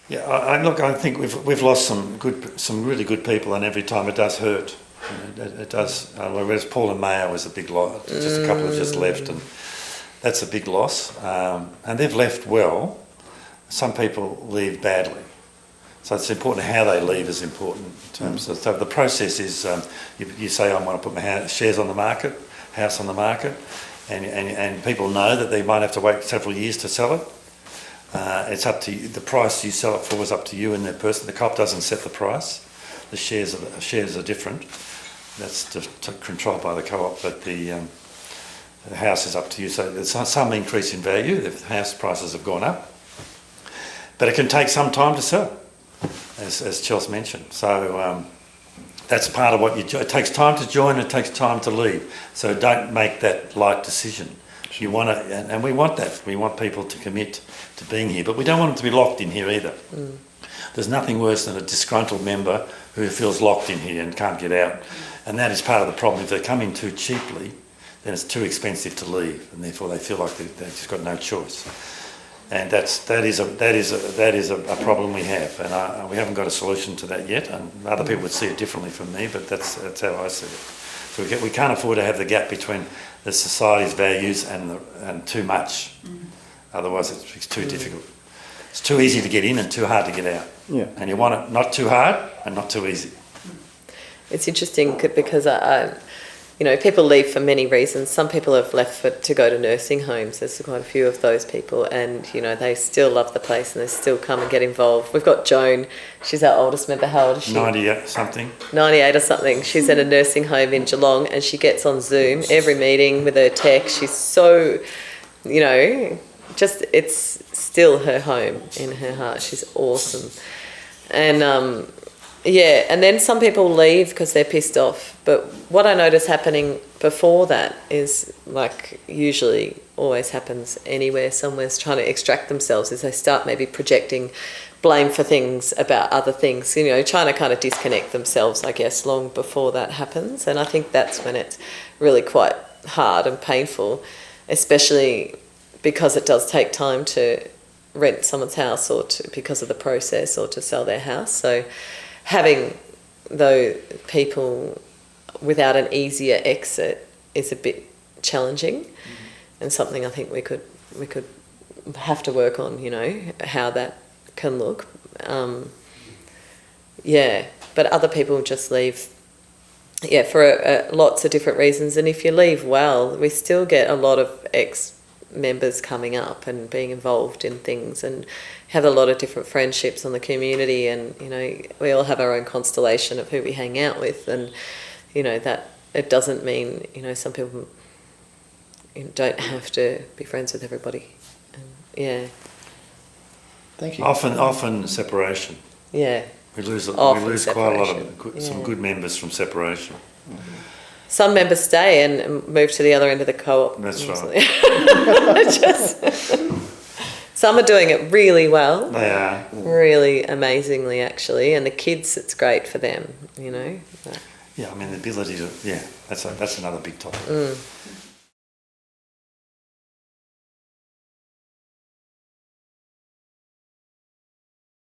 Yeah, I think we've lost some really good people, and every time it does hurt. It does. Whereas Paul and Mayo was a big loss. Just a couple have just left, and that's a big loss. And they've left well. Some people leave badly. So it's important how they leave is important in terms of, so the process is you say I want to put my shares on the market, house on the market, and people know that they might have to wait several years to sell it. It's up to you. The price you sell it for is up to you and that person. The co-op doesn't set the price. The shares are different. That's controlled by the co-op, but the house is up to you. So there's some increase in value. The house prices have gone up, but it can take some time to sell, as Chelsea mentioned. So that's part of what it takes time to join. It takes time to leave. So don't make that light decision. You want to, and we want that. We want people to commit to being here, but we don't want them to be locked in here either. There's nothing worse than a disgruntled member who feels locked in here and can't get out. And that is part of the problem. If they come in too cheaply, then it's too expensive to leave, and therefore they feel like they've just got no choice. And that is a problem we have, and we haven't got a solution to that yet. And other people would see it differently from me, but that's how I see it. So we can't afford to have the gap between the society's values and too much. Otherwise, it's too difficult. It's too easy to get in and too hard to get out. Yeah. And you want it not too hard and not too easy. It's interesting because people leave for many reasons. Some people have left to go to nursing homes. There's quite a few of those people, and they still love the place and they still come and get involved. We've got Joan. She's our oldest member. How old is she? 98 something. 98 or something. She's at a nursing home in Geelong, and she gets on Zoom every meeting with her tech. She's so, it's still her home in her heart. She's awesome. And and then some people leave because they're pissed off. But what I notice happening before that is, like usually always happens anywhere somewhere's trying to extract themselves, is they start maybe projecting blame for things about other things, trying to kind of disconnect themselves, I guess, long before that happens. And I think that's when it's really quite hard and painful, especially because it does take time to rent someone's house because of the process, or to sell their house. So having those people without an easier exit is a bit challenging, and something I think we could have to work on, how that can look. But other people just leave for lots of different reasons, and if you leave well, we still get a lot of ex-members coming up and being involved in things, and have a lot of different friendships on the community, and we all have our own constellation of who we hang out with, and that it doesn't mean some people don't have to be friends with everybody. Thank you. Often separation. Yeah. We lose Often quite a lot of some good members from separation. Some members stay and move to the other end of the co-op. That's right. Some are doing it really well. They are. Really amazingly, actually. And the kids, it's great for them, Yeah, I mean, the ability to, that's another big topic.